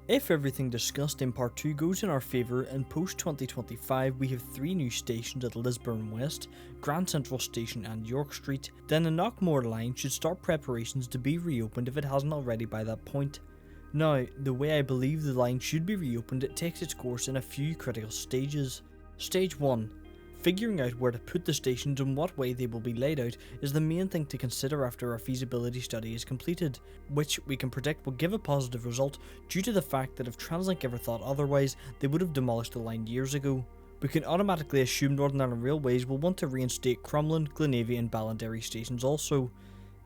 If everything discussed in part 2 goes in our favour, in post 2025 we have 3 new stations at Lisburn West, Grand Central Station and York Street, then the Knockmore Line should start preparations to be reopened if it hasn't already by that point. Now, the way I believe the line should be reopened, it takes its course in a few critical stages. Stage 1. Figuring out where to put the stations and what way they will be laid out is the main thing to consider after our feasibility study is completed, which we can predict will give a positive result due to the fact that if Translink ever thought otherwise, they would have demolished the line years ago. We can automatically assume Northern Ireland Railways will want to reinstate Crumlin, Glenavy and Ballinderry stations also.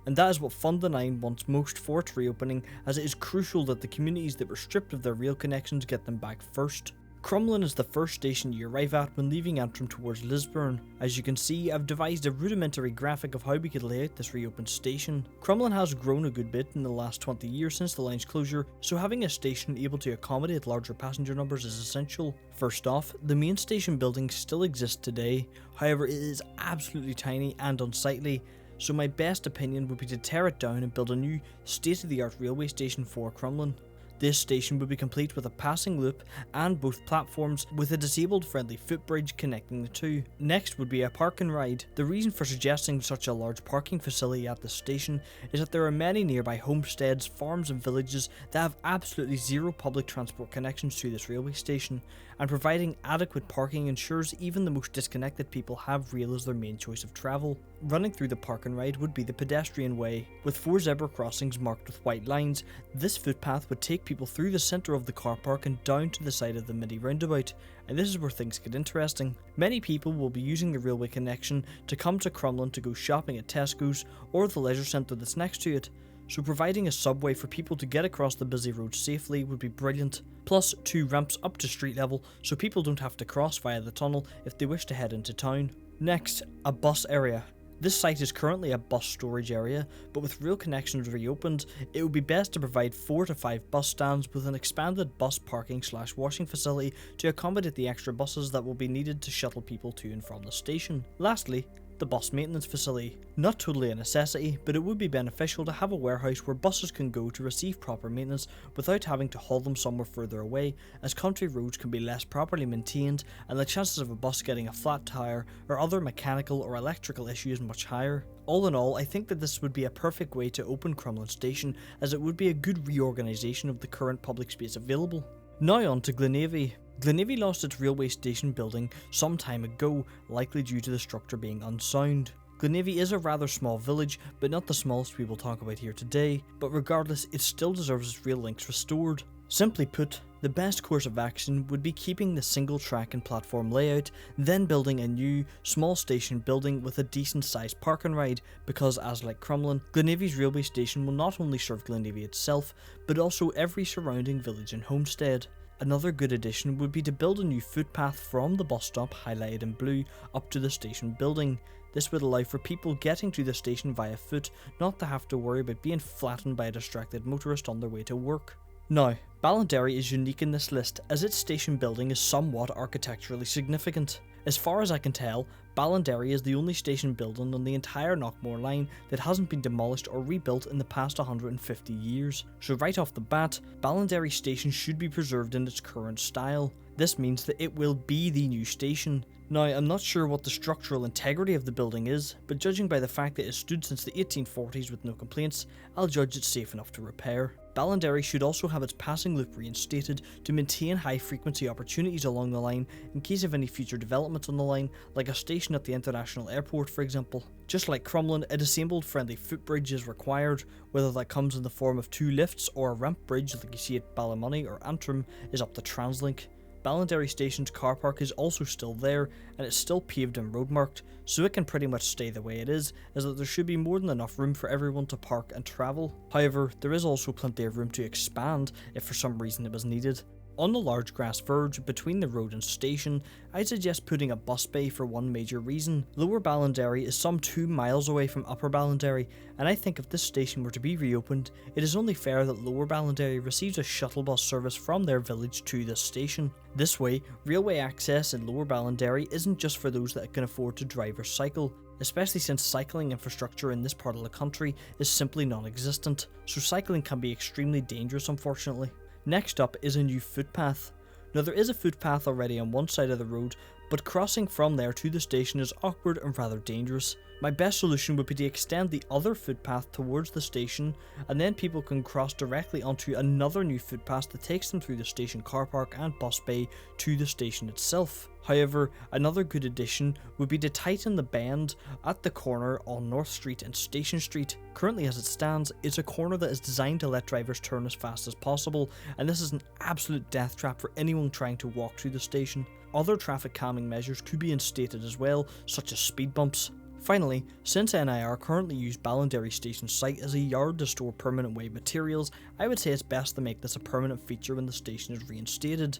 And that is what FundTheNINE wants most for its reopening, as it is crucial that the communities that were stripped of their rail connections get them back first. Crumlin is the first station you arrive at when leaving Antrim towards Lisburn. As you can see, I've devised a rudimentary graphic of how we could lay out this reopened station. Crumlin has grown a good bit in the last 20 years since the line's closure, so having a station able to accommodate larger passenger numbers is essential. First off, the main station building still exists today, however it is absolutely tiny and unsightly, so my best opinion would be to tear it down and build a new state-of-the-art railway station for Crumlin. This station would be complete with a passing loop and both platforms with a disabled friendly footbridge connecting the two. Next would be a park and ride. The reason for suggesting such a large parking facility at the station is that there are many nearby homesteads, farms and villages that have absolutely zero public transport connections to this railway station, and providing adequate parking ensures even the most disconnected people have rail as their main choice of travel. Running through the park and ride would be the pedestrian way. With 4 zebra crossings marked with white lines, this footpath would take people through the centre of the car park and down to the side of the mini roundabout, and this is where things get interesting. Many people will be using the railway connection to come to Crumlin to go shopping at Tesco's or the leisure centre that's next to it, so providing a subway for people to get across the busy road safely would be brilliant, plus 2 ramps up to street level so people don't have to cross via the tunnel if they wish to head into town. Next, a bus area. This site is currently a bus storage area, but with rail connections reopened, it would be best to provide 4 to 5 bus stands with an expanded bus parking / washing facility to accommodate the extra buses that will be needed to shuttle people to and from the station. Lastly, the bus maintenance facility. Not totally a necessity, but it would be beneficial to have a warehouse where buses can go to receive proper maintenance without having to haul them somewhere further away, as country roads can be less properly maintained and the chances of a bus getting a flat tyre or other mechanical or electrical issues much higher. All in all, I think that this would be a perfect way to open Crumlin Station, as it would be a good reorganisation of the current public space available. Now on to Glenavy. Glenavy lost its railway station building some time ago, likely due to the structure being unsound. Glenavy is a rather small village, but not the smallest we will talk about here today, but regardless, it still deserves its rail links restored. Simply put, the best course of action would be keeping the single track and platform layout, then building a new, small station building with a decent sized park and ride, because as like Crumlin, Glenavy's railway station will not only serve Glenavy itself, but also every surrounding village and homestead. Another good addition would be to build a new footpath from the bus stop, highlighted in blue, up to the station building. This would allow for people getting to the station via foot not to have to worry about being flattened by a distracted motorist on their way to work. Now, Ballinderry is unique in this list, as its station building is somewhat architecturally significant. As far as I can tell, Ballinderry is the only station building on the entire Knockmore Line that hasn't been demolished or rebuilt in the past 150 years. So right off the bat, Ballinderry station should be preserved in its current style. This means that it will be the new station. Now, I'm not sure what the structural integrity of the building is, but judging by the fact that it stood since the 1840s with no complaints, I'll judge it safe enough to repair. Ballinderry should also have its passing loop reinstated to maintain high frequency opportunities along the line in case of any future developments on the line, like a station at the international airport for example. Just like Crumlin, a disabled friendly footbridge is required, whether that comes in the form of 2 lifts or a ramp bridge like you see at Ballymoney or Antrim is up to Translink. Ballinderry Station's car park is also still there, and it's still paved and road marked, so it can pretty much stay the way it is, as that there should be more than enough room for everyone to park and travel. However, there is also plenty of room to expand if for some reason it was needed. On the large grass verge between the road and station, I'd suggest putting a bus bay for one major reason. Lower Ballinderry is some 2 miles away from Upper Ballinderry, and I think if this station were to be reopened, it is only fair that Lower Ballinderry receives a shuttle bus service from their village to this station. This way, railway access in Lower Ballinderry isn't just for those that can afford to drive or cycle, especially since cycling infrastructure in this part of the country is simply non-existent, so cycling can be extremely dangerous unfortunately. Next up is a new footpath. Now there is a footpath already on one side of the road, but crossing from there to the station is awkward and rather dangerous. My best solution would be to extend the other footpath towards the station, and then people can cross directly onto another new footpath that takes them through the station car park and bus bay to the station itself. However, another good addition would be to tighten the bend at the corner on North Street and Station Street. Currently as it stands, it's a corner that is designed to let drivers turn as fast as possible, and this is an absolute death trap for anyone trying to walk through the station. Other traffic calming measures could be instated as well, such as speed bumps. Finally, since NIR currently use Ballinderry Station site as a yard to store permanent weight materials, I would say it's best to make this a permanent feature when the station is reinstated.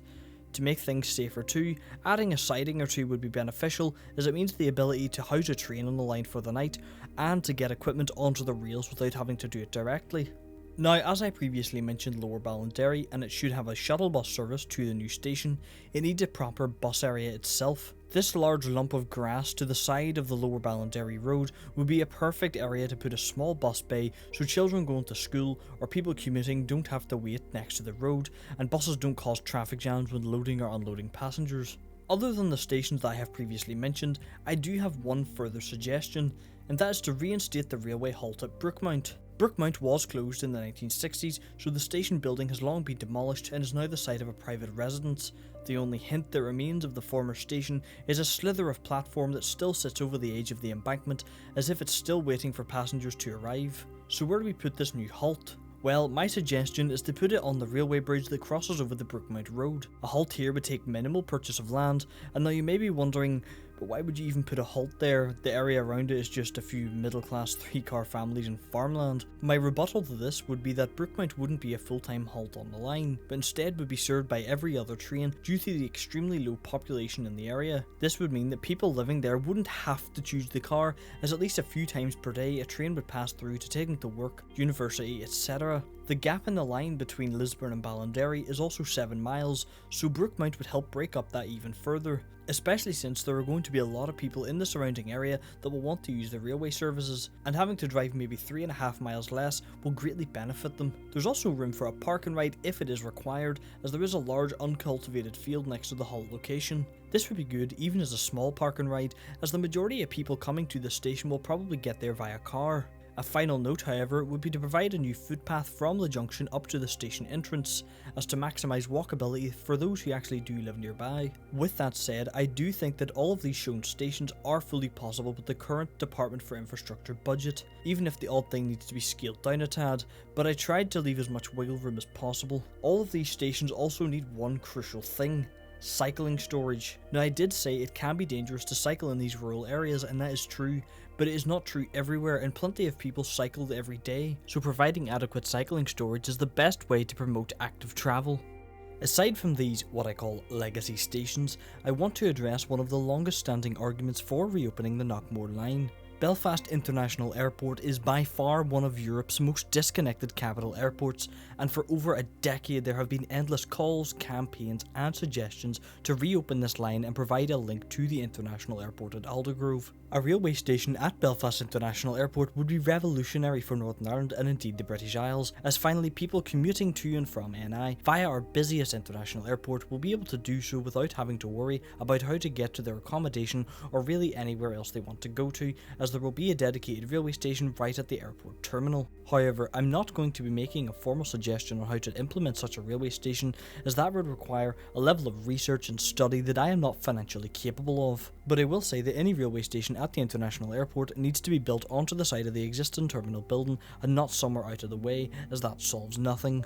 To make things safer too, adding a siding or two would be beneficial, as it means the ability to house a train on the line for the night, and to get equipment onto the rails without having to do it directly. Now, as I previously mentioned Lower Ballinderry, and it should have a shuttle bus service to the new station, it needs a proper bus area itself. This large lump of grass to the side of the Lower Ballinderry Road would be a perfect area to put a small bus bay so children going to school or people commuting don't have to wait next to the road, and buses don't cause traffic jams when loading or unloading passengers. Other than the stations that I have previously mentioned, I do have one further suggestion, and that is to reinstate the railway halt at Brookmount. Brookmount was closed in the 1960s, so the station building has long been demolished and is now the site of a private residence. The only hint that remains of the former station is a slither of platform that still sits over the edge of the embankment, as if it's still waiting for passengers to arrive. So where do we put this new halt? Well, my suggestion is to put it on the railway bridge that crosses over the Brookmount Road. A halt here would take minimal purchase of land, and now you may be wondering, but why would you even put a halt there? The area around it is just a few middle-class 3-car families and farmland. My rebuttal to this would be that Brookmount wouldn't be a full-time halt on the line, but instead would be served by every other train due to the extremely low population in the area. This would mean that people living there wouldn't have to choose the car, as at least a few times per day a train would pass through to take them to work, university, etc. The gap in the line between Lisburn and Ballinderry is also 7 miles, so Brookmount would help break up that even further, especially since there are going to be a lot of people in the surrounding area that will want to use the railway services, and having to drive maybe 3.5 miles less will greatly benefit them. There's also room for a park and ride if it is required, as there is a large uncultivated field next to the halt location. This would be good even as a small park and ride, as the majority of people coming to the station will probably get there via car. A final note, however, would be to provide a new footpath from the junction up to the station entrance, as to maximise walkability for those who actually do live nearby. With that said, I do think that all of these shown stations are fully possible with the current Department for Infrastructure budget, even if the odd thing needs to be scaled down a tad, but I tried to leave as much wiggle room as possible. All of these stations also need one crucial thing: cycling storage. Now, I did say it can be dangerous to cycle in these rural areas, and that is true, but it is not true everywhere, and plenty of people cycle every day, so providing adequate cycling storage is the best way to promote active travel. Aside from these, what I call legacy stations, I want to address one of the longest standing arguments for reopening the Knockmore Line. Belfast International Airport is by far one of Europe's most disconnected capital airports, and for over a decade there have been endless calls, campaigns and suggestions to reopen this line and provide a link to the international airport at Aldergrove. A railway station at Belfast International Airport would be revolutionary for Northern Ireland and indeed the British Isles, as finally people commuting to and from NI via our busiest international airport will be able to do so without having to worry about how to get to their accommodation or really anywhere else they want to go to, as there will be a dedicated railway station right at the airport terminal. However, I'm not going to be making a formal suggestion on how to implement such a railway station, as that would require a level of research and study that I am not financially capable of. But I will say that any railway station at the international airport needs to be built onto the side of the existing terminal building and not somewhere out of the way, as that solves nothing.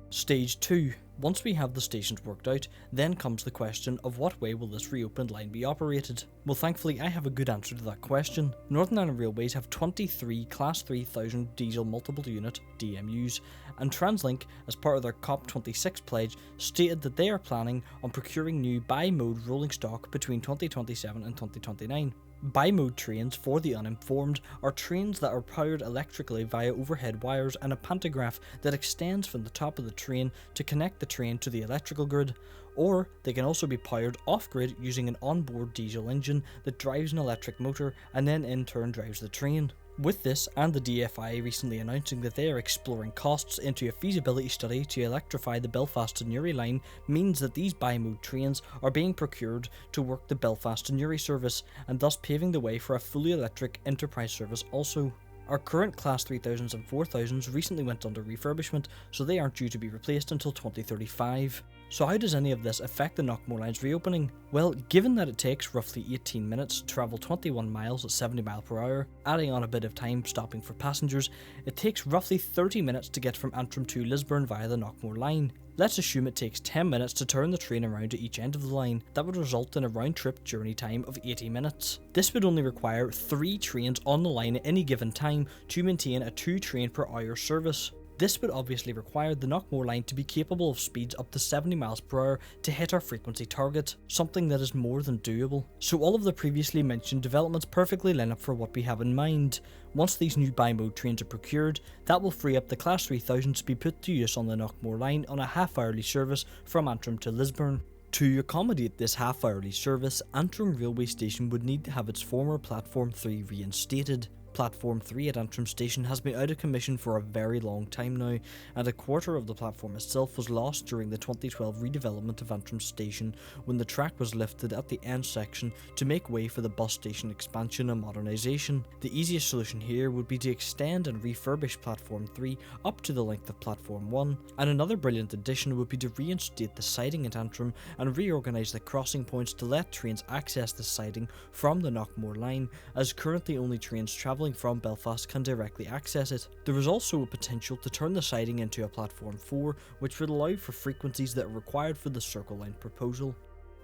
Stage 2. Once we have the stations worked out, then comes the question of what way will this reopened line be operated. Well, thankfully I have a good answer to that question. Northern Ireland Railways have 23 Class 3000 diesel multiple unit DMUs, and Translink, as part of their COP26 pledge, stated that they are planning on procuring new bi-mode rolling stock between 2027 and 2029. Bi-mode trains, for the uninformed, are trains that are powered electrically via overhead wires and a pantograph that extends from the top of the train to connect the train to the electrical grid, or they can also be powered off-grid using an onboard diesel engine that drives an electric motor and then in turn drives the train. With this, and the DFI recently announcing that they are exploring costs into a feasibility study to electrify the Belfast to Newry line, means that these bi-mode trains are being procured to work the Belfast to Newry service, and thus paving the way for a fully electric enterprise service also. Our current Class 3000s and 4000s recently went under refurbishment, so they aren't due to be replaced until 2035. So how does any of this affect the Knockmore Line's reopening? Well, given that it takes roughly 18 minutes to travel 21 miles at 70 mph, adding on a bit of time stopping for passengers, it takes roughly 30 minutes to get from Antrim to Lisburn via the Knockmore Line. Let's assume it takes 10 minutes to turn the train around to each end of the line. That would result in a round-trip journey time of 80 minutes. This would only require 3 trains on the line at any given time to maintain a 2 train per hour service. This would obviously require the Knockmore Line to be capable of speeds up to 70 mph to hit our frequency target, something that is more than doable. So all of the previously mentioned developments perfectly line up for what we have in mind. Once these new bi-mode trains are procured, that will free up the Class 3000 to be put to use on the Knockmore Line on a half-hourly service from Antrim to Lisburn. To accommodate this half-hourly service, Antrim Railway Station would need to have its former Platform 3 reinstated. Platform 3 at Antrim Station has been out of commission for a very long time now, and a quarter of the platform itself was lost during the 2012 redevelopment of Antrim Station when the track was lifted at the end section to make way for the bus station expansion and modernisation. The easiest solution here would be to extend and refurbish Platform 3 up to the length of Platform 1, and another brilliant addition would be to reinstate the siding at Antrim and reorganise the crossing points to let trains access the siding from the Knockmore Line, as currently only trains travelling from Belfast can directly access it. There is also a potential to turn the siding into a Platform 4, which would allow for frequencies that are required for the Circle Line proposal.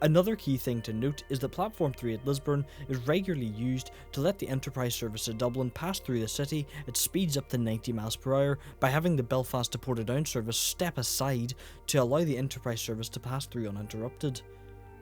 Another key thing to note is that Platform 3 at Lisburn is regularly used to let the Enterprise service at Dublin pass through the city at speeds up to 90 mph by having the Belfast to Portadown service step aside to allow the Enterprise service to pass through uninterrupted.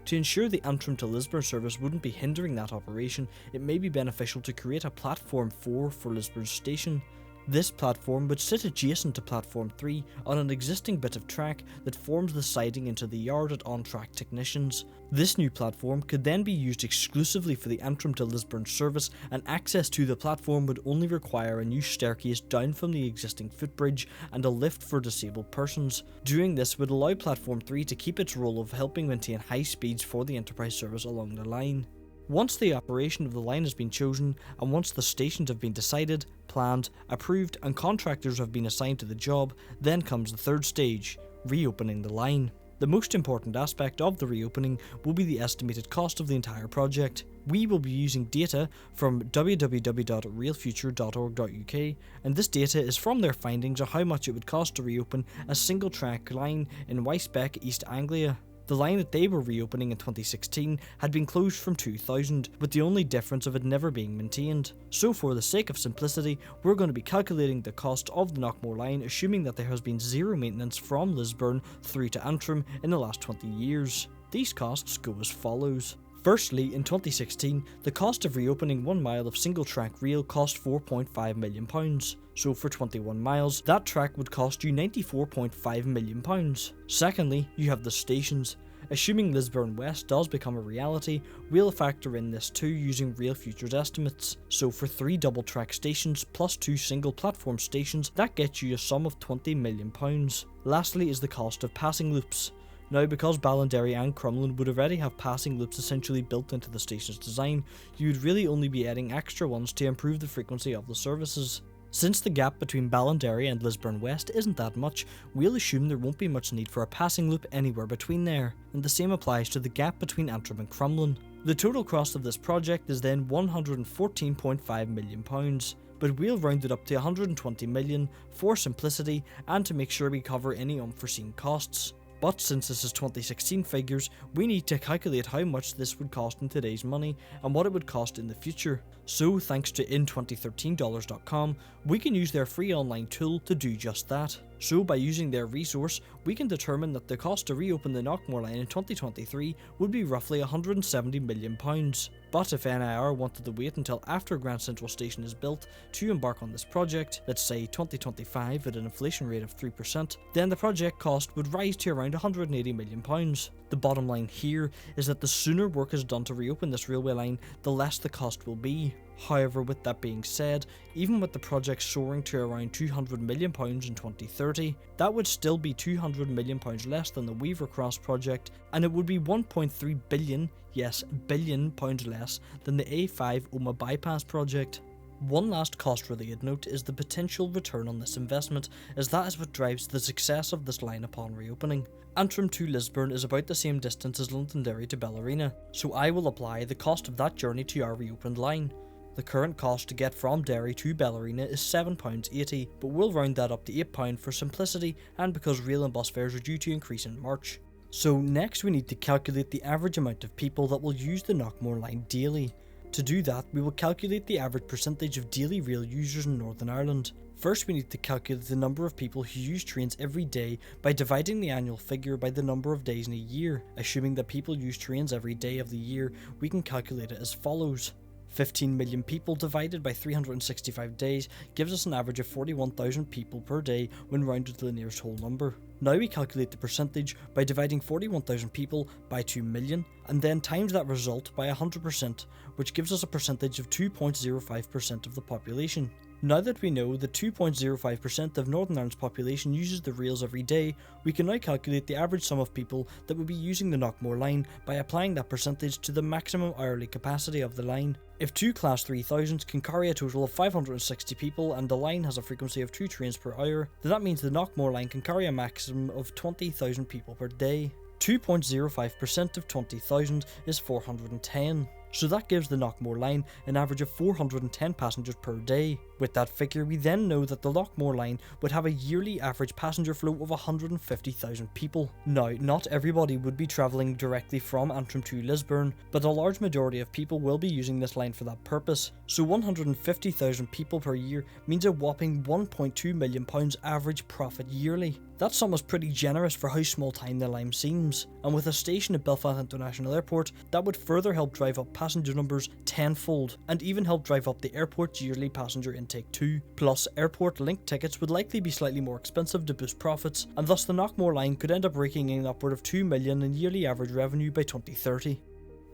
To ensure the Antrim to Lisburn service wouldn't be hindering that operation, it may be beneficial to create a Platform 4 for Lisburn Station. This platform would sit adjacent to Platform 3 on an existing bit of track that forms the siding into the yard at on-track technicians. This new platform could then be used exclusively for the Antrim to Lisburn service, and access to the platform would only require a new staircase down from the existing footbridge and a lift for disabled persons. Doing this would allow Platform 3 to keep its role of helping maintain high speeds for the Enterprise service along the line. Once the operation of the line has been chosen, and once the stations have been decided, planned, approved, and contractors have been assigned to the job, then comes the third stage, reopening the line. The most important aspect of the reopening will be the estimated cost of the entire project. We will be using data from www.railfuture.org.uk, and this data is from their findings of how much it would cost to reopen a single track line in Weisbeck, East Anglia. The line that they were reopening in 2016 had been closed from 2000, with the only difference of it never being maintained. So for the sake of simplicity, we're going to be calculating the cost of the Knockmore Line, assuming that there has been zero maintenance from Lisburn through to Antrim in the last 20 years. These costs go as follows. Firstly, in 2016, the cost of reopening 1 mile of single-track rail cost £4.5 million. So for 21 miles, that track would cost you £94.5 million. Secondly, you have the stations. Assuming Lisburn West does become a reality, we'll factor in this too using Rail Future's estimates. So for 3 double-track stations plus 2 single-platform stations, that gets you a sum of £20 million. Lastly is the cost of passing loops. Now, because Ballinderry and Crumlin would already have passing loops essentially built into the station's design, you would really only be adding extra ones to improve the frequency of the services. Since the gap between Ballinderry and Lisburn West isn't that much, we'll assume there won't be much need for a passing loop anywhere between there, and the same applies to the gap between Antrim and Crumlin. The total cost of this project is then £114.5 million, but we'll round it up to £120 million for simplicity and to make sure we cover any unforeseen costs. But since this is 2016 figures, we need to calculate how much this would cost in today's money and what it would cost in the future. So thanks to in2013dollars.com, we can use their free online tool to do just that. So by using their resource, we can determine that the cost to reopen the Knockmore Line in 2023 would be roughly £170 million. But if NIR wanted to wait until after Grand Central Station is built to embark on this project, let's say 2025 at an inflation rate of 3%, then the project cost would rise to around £180 million. The bottom line here is that the sooner work is done to reopen this railway line, the less the cost will be. However, with that being said, even with the project soaring to around £200 million in 2030, that would still be £200 million less than the Weaver Cross project, and it would be £1.3 billion, yes, billion pounds less than the A5 Omagh bypass project. One last cost-related note is the potential return on this investment, as that is what drives the success of this line upon reopening. Antrim to Lisburn is about the same distance as Londonderry to Ballerina, so I will apply the cost of that journey to our reopened line. The current cost to get from Derry to Ballerina is £7.80, but we'll round that up to £8 for simplicity and because rail and bus fares are due to increase in March. So next we need to calculate the average amount of people that will use the Knockmore Line daily. To do that, we will calculate the average percentage of daily rail users in Northern Ireland. First, we need to calculate the number of people who use trains every day by dividing the annual figure by the number of days in a year. Assuming that people use trains every day of the year, we can calculate it as follows. 15 million people divided by 365 days gives us an average of 41,000 people per day when rounded to the nearest whole number. Now we calculate the percentage by dividing 41,000 people by 2 million and then times that result by 100%, which gives us a percentage of 2.05% of the population. Now that we know that 2.05% of Northern Ireland's population uses the rails every day, we can now calculate the average sum of people that would be using the Knockmore Line by applying that percentage to the maximum hourly capacity of the line. If two Class 3000s can carry a total of 560 people and the line has a frequency of 2 trains per hour, then that means the Knockmore Line can carry a maximum of 20,000 people per day. 2.05% of 20,000 is 410. So that gives the Knockmore Line an average of 410 passengers per day. With that figure, we then know that the Knockmore Line would have a yearly average passenger flow of 150,000 people. Now, not everybody would be travelling directly from Antrim to Lisburn, but a large majority of people will be using this line for that purpose. So 150,000 people per year means a whopping £1.2 million average profit yearly. That sum is pretty generous for how small time the line seems, and with a station at Belfast International Airport, that would further help drive up passenger numbers tenfold, and even help drive up the airport's yearly passenger intake too. Plus, airport link tickets would likely be slightly more expensive to boost profits, and thus the Knockmore Line could end up raking in upward of £2 million in yearly average revenue by 2030.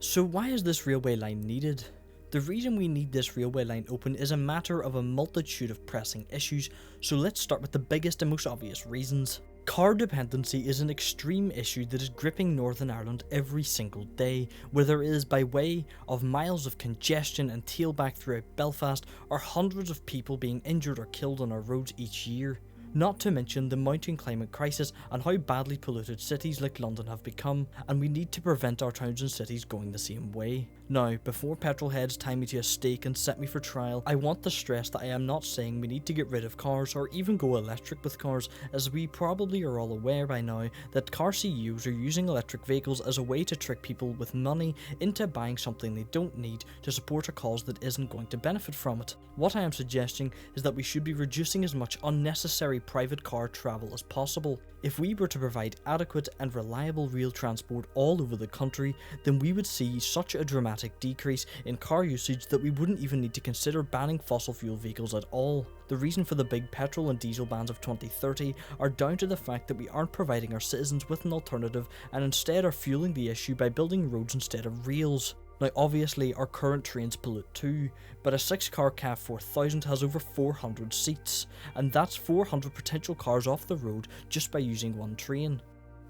So why is this railway line needed? The reason we need this railway line open is a matter of a multitude of pressing issues, so let's start with the biggest and most obvious reasons. Car dependency is an extreme issue that is gripping Northern Ireland every single day, whether it is by way of miles of congestion and tailback throughout Belfast, or hundreds of people being injured or killed on our roads each year. Not to mention the mounting climate crisis and how badly polluted cities like London have become, and we need to prevent our towns and cities going the same way. Now, before petrol heads tie me to a stake and set me for trial, I want to stress that I am not saying we need to get rid of cars or even go electric with cars, as we probably are all aware by now that car CEOs are using electric vehicles as a way to trick people with money into buying something they don't need to support a cause that isn't going to benefit from it. What I am suggesting is that we should be reducing as much unnecessary private car travel as possible. If we were to provide adequate and reliable rail transport all over the country, then we would see such a dramatic decrease in car usage that we wouldn't even need to consider banning fossil fuel vehicles at all. The reason for the big petrol and diesel bans of 2030 are down to the fact that we aren't providing our citizens with an alternative and instead are fueling the issue by building roads instead of rails. Now obviously our current trains pollute too, but a 6-car CAF 4000 has over 400 seats, and that's 400 potential cars off the road just by using one train.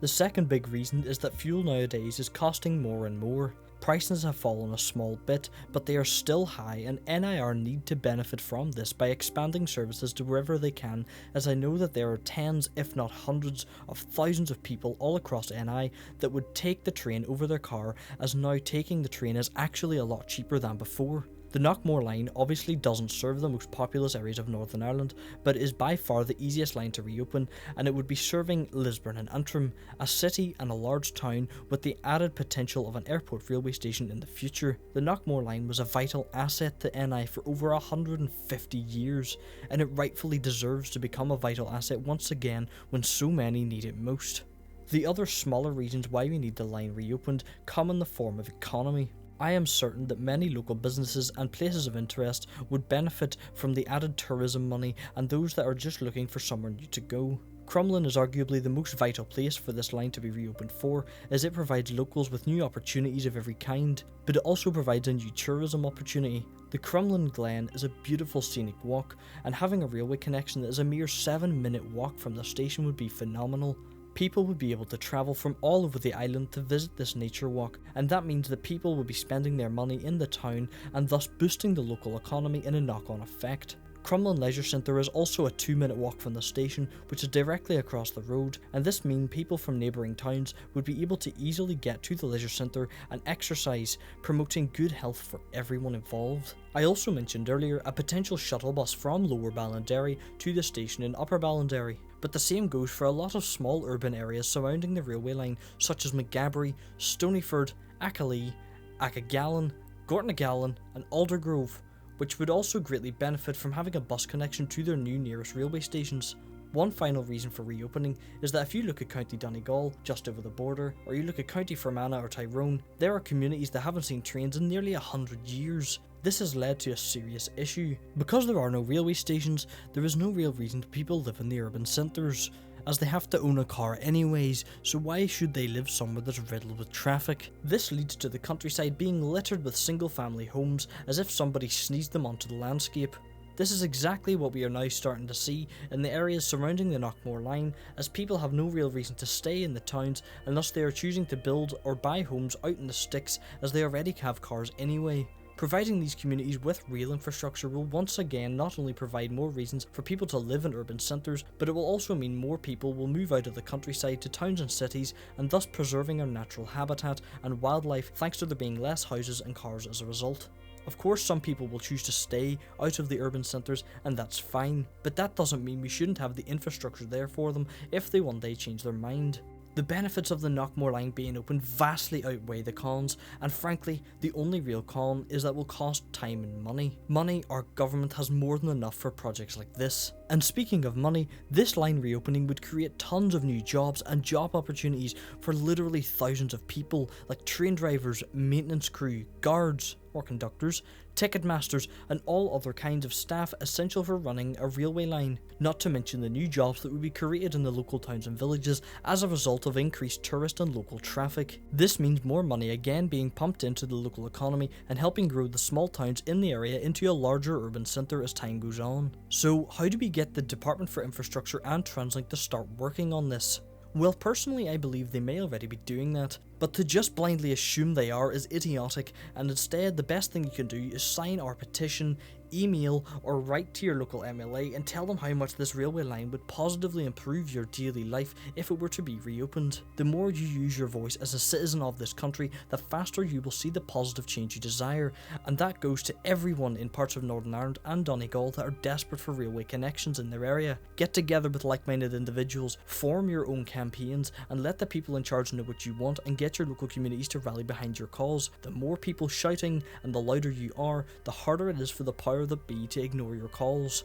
The second big reason is that fuel nowadays is costing more and more. Prices have fallen a small bit, but they are still high, and NIR need to benefit from this by expanding services to wherever they can, as I know that there are tens if not hundreds of thousands of people all across NI that would take the train over their car, as now taking the train is actually a lot cheaper than before. The Knockmore Line obviously doesn't serve the most populous areas of Northern Ireland, but is by far the easiest line to reopen, and it would be serving Lisburn and Antrim, a city and a large town with the added potential of an airport railway station in the future. The Knockmore Line was a vital asset to NI for over 150 years, and it rightfully deserves to become a vital asset once again when so many need it most. The other smaller reasons why we need the line reopened come in the form of economy. I am certain that many local businesses and places of interest would benefit from the added tourism money, and those that are just looking for somewhere new to go. Crumlin is arguably the most vital place for this line to be reopened for, as it provides locals with new opportunities of every kind, but it also provides a new tourism opportunity. The Crumlin Glen is a beautiful scenic walk, and having a railway connection that is a mere 7-minute walk from the station would be phenomenal. People would be able to travel from all over the island to visit this nature walk, and that means that people will be spending their money in the town and thus boosting the local economy in a knock-on effect. Crumlin Leisure Centre is also a 2-minute walk from the station, which is directly across the road, and this means people from neighbouring towns would be able to easily get to the leisure centre and exercise, promoting good health for everyone involved. I also mentioned earlier a potential shuttle bus from Lower Ballinderry to the station in Upper Ballinderry, but the same goes for a lot of small urban areas surrounding the railway line, such as McGabbery, Stonyford, Ackalee, Ackagallen, Gortnagallen and Aldergrove, which would also greatly benefit from having a bus connection to their new nearest railway stations. One final reason for reopening is that if you look at County Donegal, just over the border, or you look at County Fermanagh or Tyrone, there are communities that haven't seen trains in nearly 100 years. This has led to a serious issue. Because there are no railway stations, there is no real reason people live in the urban centres, as they have to own a car anyways, so why should they live somewhere that's riddled with traffic? This leads to the countryside being littered with single family homes as if somebody sneezed them onto the landscape. This is exactly what we are now starting to see in the areas surrounding the Knockmore Line, as people have no real reason to stay in the towns unless they are choosing to build or buy homes out in the sticks, as they already have cars anyway. Providing these communities with rail infrastructure will once again not only provide more reasons for people to live in urban centres, but it will also mean more people will move out of the countryside to towns and cities, and thus preserving our natural habitat and wildlife, thanks to there being less houses and cars as a result. Of course, some people will choose to stay out of the urban centres, and that's fine, but that doesn't mean we shouldn't have the infrastructure there for them if they one day change their mind. The benefits of the Knockmore Line being open vastly outweigh the cons, and frankly, the only real con is that it will cost time and money. Money our government has more than enough for projects like this. And speaking of money, this line reopening would create tons of new jobs and job opportunities for literally thousands of people, like train drivers, maintenance crew, guards or conductors, ticket masters and all other kinds of staff essential for running a railway line, not to mention the new jobs that would be created in the local towns and villages as a result of increased tourist and local traffic. This means more money again being pumped into the local economy and helping grow the small towns in the area into a larger urban centre as time goes on. So how do we get the Department for Infrastructure and Translink to start working on this? Well, personally I believe they may already be doing that, but to just blindly assume they are is idiotic, and instead the best thing you can do is sign our petition, email or write to your local MLA and tell them how much this railway line would positively improve your daily life if it were to be reopened. The more you use your voice as a citizen of this country, the faster you will see the positive change you desire, and that goes to everyone in parts of Northern Ireland and Donegal that are desperate for railway connections in their area. Get together with like-minded individuals, form your own campaigns and let the people in charge know what you want, and get your local communities to rally behind your cause. The more people shouting and the louder you are, the harder it is for the power that be to ignore your calls.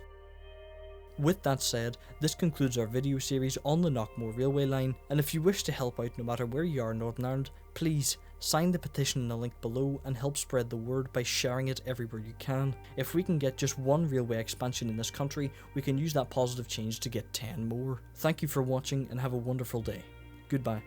With that said, this concludes our video series on the Knockmore Railway Line, and if you wish to help out no matter where you are in Northern Ireland, please sign the petition in the link below and help spread the word by sharing it everywhere you can. If we can get just one railway expansion in this country, we can use that positive change to get 10 more. Thank you for watching and have a wonderful day. Goodbye.